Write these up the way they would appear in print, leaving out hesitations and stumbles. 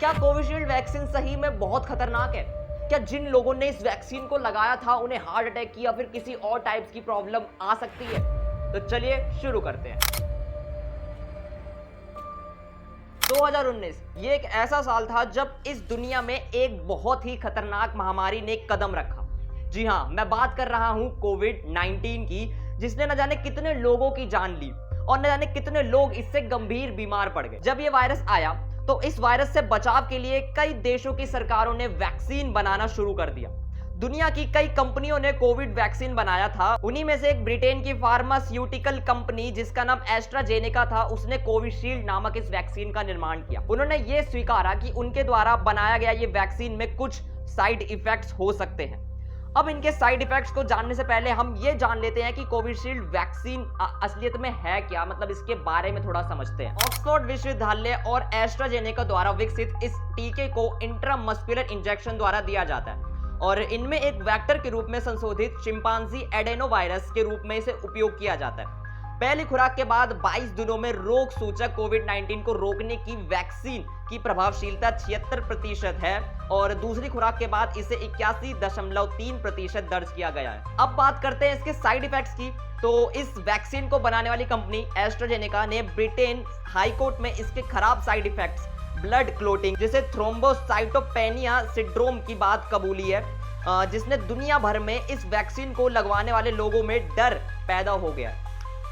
क्या Covishield vaccine सही में बहुत खतरनाक है? क्या जिन लोगों ने इस वैक्सीन को लगाया था उन्हें हार्ट अटैक की या फिर किसी और टाइप्स की प्रॉब्लम आ सकती है? तो चलिए शुरू करते हैं। 2019 ये एक ऐसा साल था जब इस दुनिया में एक बहुत ही खतरनाक महामारी ने एक कदम रखा। जी हाँ, मैं बात कर रहा हूं कोविड-19 की, जिसने न जाने कितने लोगों की जान ली और न जाने कितने लोग इससे गंभीर बीमार पड़ गए। जब ये वायरस आया तो इस वायरस से बचाव के लिए कई देशों की सरकारों ने वैक्सीन बनाना शुरू कर दिया। दुनिया की कई कंपनियों ने कोविड वैक्सीन बनाया था। उन्हीं में से एक ब्रिटेन की फार्मास्यूटिकल कंपनी जिसका नाम एस्ट्राजेनेका था, उसने कोविशील्ड नामक इस वैक्सीन का निर्माण किया। उन्होंने ये स्वीकारा कि उनके द्वारा बनाया गया ये वैक्सीन में कुछ साइड इफेक्ट्स हो सकते हैं। अब इनके साइड इफेक्ट्स को जानने से पहले हम ये जान लेते हैं कि कोविशील्ड वैक्सीन असलियत में है क्या, मतलब इसके बारे में थोड़ा समझते हैं। ऑक्सफोर्ड विश्वविद्यालय और एस्ट्राजेनेका द्वारा विकसित इस टीके को इंट्रामस्कुलर इंजेक्शन द्वारा दिया जाता है और इनमें एक वेक्टर के रूप में संशोधित चिंपांजी एडेनोवायरस के रूप में इसे उपयोग किया जाता है। पहली खुराक के बाद 22 दिनों में रोग सूचक कोविड-19 को रोकने की वैक्सीन की प्रभावशीलता 76% है और दूसरी खुराक के बाद इसे 81.3% दर्ज किया गया है। अब बात करते हैं इसके साइड इफेक्ट्स की। तो इस वैक्सीन को बनाने वाली कंपनी एस्ट्राजेनेका ने ब्रिटेन हाई कोर्ट में इसके खराब साइड इफेक्ट्स, ब्लड क्लोटिंग जिसे थ्रोम्बोसाइटोपेनिया सिंड्रोम की बात कबूली है, जिसने दुनिया भर में इस वैक्सीन को लगवाने वाले लोगों में डर पैदा हो गया है।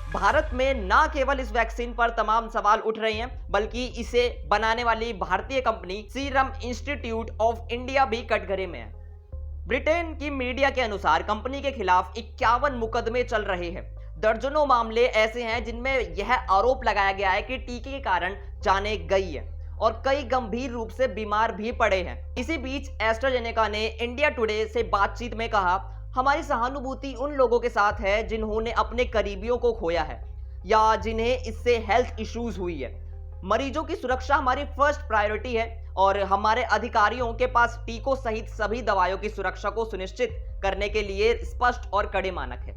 भारत में ना केवल इस वैक्सीन पर तमाम सवाल उठ रहे हैं, बल्कि इसे बनाने वाली भारतीय company serum institute of India भी कटघरे में है। ब्रिटेन की मीडिया के अनुसार कंपनी के खिलाफ 51 मुकदमे चल रहे हैं। दर्जनों मामले ऐसे हैं जिनमें यह आरोप लगाया गया है कि टीके के कारण जानें गई है और कई गंभीर रूप से बीमार भी पड़े हैं। इसी बीच एस्ट्राजेनेका ने इंडिया टुडे से बातचीत में कहा, हमारी सहानुभूति उन लोगों के साथ है जिन्होंने अपने करीबियों को खोया है या जिन्हें इससे हेल्थ इश्यूज हुई है। मरीजों की सुरक्षा हमारी फर्स्ट प्रायोरिटी है और हमारे अधिकारियों के पास टीकों सहित सभी दवाइयों की सुरक्षा को सुनिश्चित करने के लिए स्पष्ट और कड़े मानक है।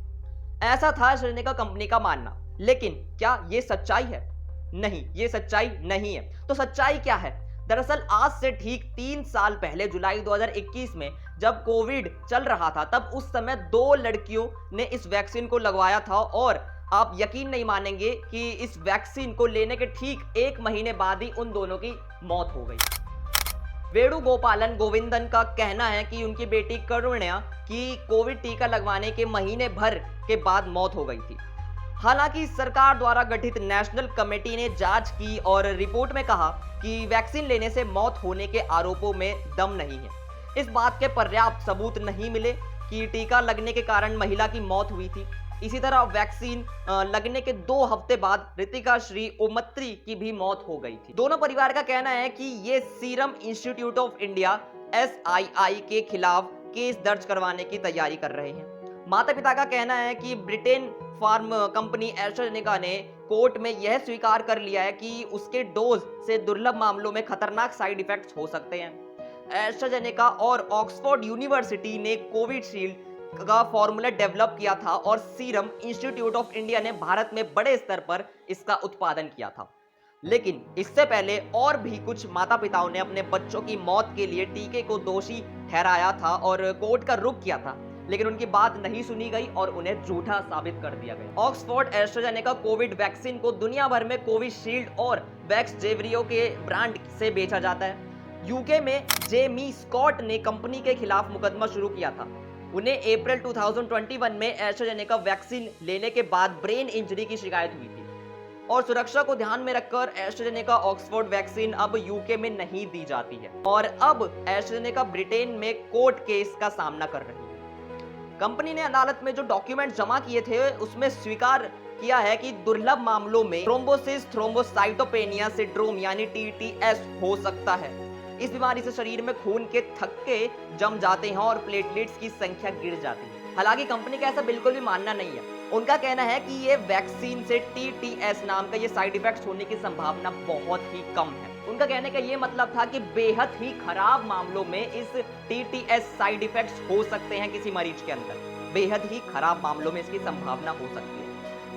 ऐसा था एस्ट्राजेनेका कंपनी का मानना। लेकिन क्या यह सच्चाई है? नहीं, ये सच्चाई नहीं है। तो सच्चाई क्या है? दरअसल आज से ठीक 3 साल पहले जुलाई 2021 में जब कोविड चल रहा था, तब उस समय 2 लड़कियों ने इस वैक्सीन को लगवाया था और आप यकीन नहीं मानेंगे कि इस वैक्सीन को लेने के ठीक 1 महीने बाद ही उन दोनों की मौत हो गई। वेणुगोपालन गोविंदन का कहना है कि उनकी बेटी करुण्या की कोविड टीका लगवाने के महीने भर के बाद मौत हो गई थी। हालांकि सरकार द्वारा गठित नेशनल कमेटी ने जांच की और रिपोर्ट में कहा कि वैक्सीन लेने से मौत होने के आरोपों में दम नहीं है। इस बात के पर्याप्त सबूत नहीं मिले कि टीका लगने के कारण महिला की मौत हुई थी। इसी तरह वैक्सीन लगने के 2 हफ्ते बाद रितिका श्री ओमत्री की भी मौत हो गई थी। दोनों परिवार का कहना है कि ये serum institute of India SII के खिलाफ केस दर्ज करवाने की तैयारी कर रहे हैं। माता पिता का कहना है कि ब्रिटेन फार्म कंपनी एस्ट्राजेनेका ने कोर्ट में यह स्वीकार कर लिया है कि उसके डोज से दुर्लभ मामलों में खतरनाक साइड इफेक्ट्स हो सकते हैं। एस्ट्राजेनेका और ऑक्सफोर्ड यूनिवर्सिटी ने कोविशील्ड का फॉर्मूला डेवलप किया था और सीरम इंस्टीट्यूट ऑफ इंडिया ने भारत में बड़े स्तर पर इसका उत्पादन किया था। लेकिन इससे पहले और भी कुछ माता पिताओं ने अपने बच्चों की मौत के लिए टीके को दोषी ठहराया था और कोर्ट का रुख किया था, लेकिन उनकी बात नहीं सुनी गई और उन्हें झूठा साबित कर दिया गया। ऑक्सफोर्ड एस्ट्राजेनेका कोविड वैक्सीन को दुनिया भर में कोविशील्ड और वैक्सजेवरियो के ब्रांड से बेचा जाता है। यूके में जेमी स्कॉट ने कंपनी के खिलाफ मुकदमा शुरू किया था। उन्हें अप्रैल 2021 में एस्ट्राजेनेका वैक्सीन लेने के बाद ब्रेन इंजरी की शिकायत हुई थी और सुरक्षा को ध्यान में रखकर एस्ट्राजेनेका ऑक्सफोर्ड वैक्सीन अब यूके में नहीं दी जाती है और अब एस्ट्राजेनेका ब्रिटेन में कोर्ट केस का सामना कर रही है। कंपनी ने अदालत में जो डॉक्यूमेंट जमा किए थे उसमें स्वीकार किया है कि दुर्लभ मामलों में थ्रोम्बोसिस थ्रोम्बोसाइटोपेनिया सिंड्रोम यानी TTS हो सकता है। इस बीमारी से शरीर में खून के थक्के जम जाते हैं और प्लेटलेट्स की संख्या गिर जाती है। हालांकि कंपनी का ऐसा बिल्कुल भी मानना नहीं है। उनका कहना है कि ये वैक्सीन से TTS नाम का ये साइड इफेक्ट्स होने की संभावना बहुत ही कम है। उनका कहने का ये मतलब था कि बेहद ही खराब मामलों में इस TTS साइड इफेक्ट्स हो सकते हैं किसी मरीज के अंदर। बेहद ही खराब मामलों में इसकी संभावना हो सकती है।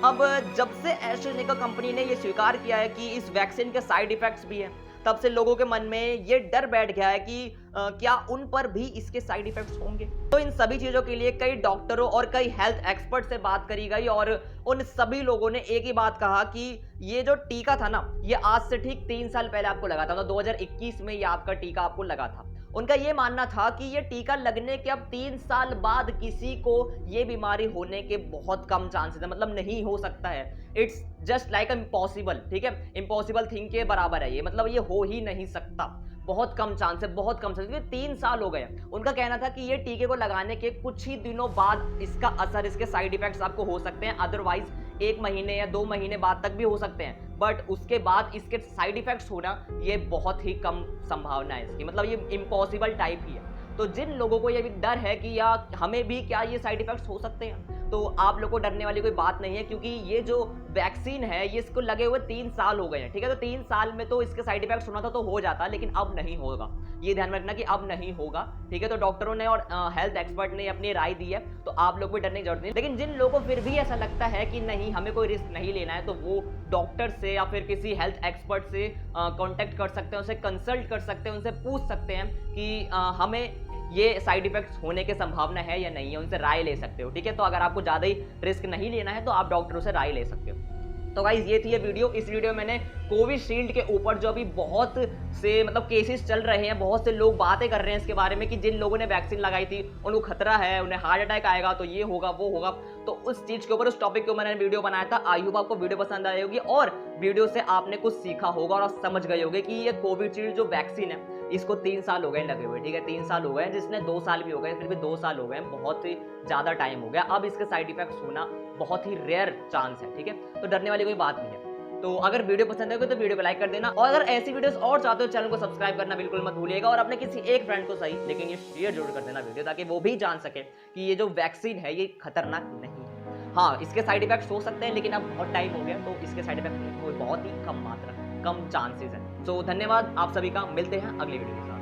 अब जब से एस्ट्राजेनेका कंपनी ने ये स्वीकार किया है कि इस वैक्सीन के साइड इफेक्ट्स भी हैं, तब से लोगों के मन में ये डर बैठ गया है कि क्या उन पर भी इसके साइड इफेक्ट्स होंगे। तो इन सभी चीजों के लिए कई डॉक्टरों और कई हेल्थ एक्सपर्ट से बात करी गई और उन सभी लोगों ने एक ही बात कहा कि ये जो टीका था ना, ये आज से ठीक 3 साल पहले आपको लगा था, 2021 में ये आपका टीका आपको लगा था। उनका ये मानना था कि ये टीका लगने के अब 3 साल बाद किसी को ये बीमारी होने के बहुत कम चांसेस है, मतलब नहीं हो सकता है। इट्स जस्ट लाइक इम्पॉसिबल, ठीक है, इम्पॉसिबल थिंग के बराबर है ये, मतलब ये हो ही नहीं सकता, बहुत कम चांस है, बहुत कम चांस, क्योंकि 3 साल हो गए। उनका कहना था कि ये टीके को लगाने के कुछ ही दिनों बाद इसका असर, इसके साइड इफेक्ट्स आपको हो सकते हैं, अदरवाइज 1 महीने या 2 महीने बाद तक भी हो सकते हैं, बट उसके बाद इसके साइड इफेक्ट्स होना ये बहुत ही कम संभावना है इसकी, मतलब ये इम्पॉसिबल टाइप ही है। तो जिन लोगों को ये भी डर है कि या हमें भी क्या ये साइड इफेक्ट्स हो सकते हैं, तो आप लोग को डरने वाली कोई बात नहीं है, क्योंकि ये जो वैक्सीन है ये इसको लगे हुए 3 साल हो गए हैं, ठीक है। तो 3 साल में तो इसके साइड इफेक्ट्स होना था तो हो जाता, लेकिन अब नहीं होगा, ये ध्यान में रखना कि अब नहीं होगा, ठीक है। तो डॉक्टरों ने और हेल्थ एक्सपर्ट ने अपनी राय दी है, तो आप लोग को डरने की जरूरत नहीं। लेकिन जिन लोगों को फिर भी ऐसा लगता है कि नहीं हमें कोई रिस्क नहीं लेना है, तो वो डॉक्टर से या फिर किसी हेल्थ एक्सपर्ट से कॉन्टेक्ट कर सकते हैं, उनसे कंसल्ट कर सकते हैं, उनसे पूछ सकते हैं कि हमें ये साइड इफेक्ट्स होने की संभावना है या नहीं है, उनसे राय ले सकते हो, ठीक है। तो अगर आपको ज़्यादा ही रिस्क नहीं लेना है तो आप डॉक्टरों से राय ले सकते हो। तो गाइज ये थी ये वीडियो। इस वीडियो में मैंने कोविशील्ड के ऊपर जो अभी बहुत से मतलब केसेस चल रहे हैं, बहुत से लोग बातें कर रहे हैं इसके बारे में कि जिन लोगों ने वैक्सीन लगाई थी उनको खतरा है, उन्हें हार्ट अटैक आएगा, तो ये होगा वो होगा। तो उस चीज के ऊपर, उस टॉपिक के ऊपर मैंने वीडियो बनाया था। आई होप आपको वीडियो पसंद आई होगी और वीडियो से आपने कुछ सीखा होगा और आप समझ गए होंगे कि ये कोविशील्ड जो वैक्सीन है इसको 3 साल हो गए लगे हुए, ठीक है, 3 साल हो गए, जिसने 2 साल भी हो गए, फिर भी 2 साल हो गए, बहुत ही ज्यादा टाइम हो गया। अब इसके साइड इफेक्ट्स होना बहुत ही रेयर चांस है, ठीक है। तो डरने वाली कोई बात नहीं है। तो अगर वीडियो पसंद आएगी तो वीडियो को लाइक कर देना, और अगर ऐसी वीडियोस और चाहते हो चैनल को सब्सक्राइब करना बिल्कुल मत भूलिएगा, और अपने किसी एक फ्रेंड को सही लेकिन ये शेयर जरूर कर देना वीडियो, ताकि वो भी जान सके कि ये जो वैक्सीन है ये खतरनाक नहीं है। हाँ, इसके साइड इफेक्ट्स हो सकते हैं, लेकिन अब बहुत टाइम हो गया तो इसके साइड इफेक्ट बहुत ही कम मात्रा, कम चांसेस है। तो धन्यवाद आप सभी का, मिलते हैं अगली वीडियो के साथ।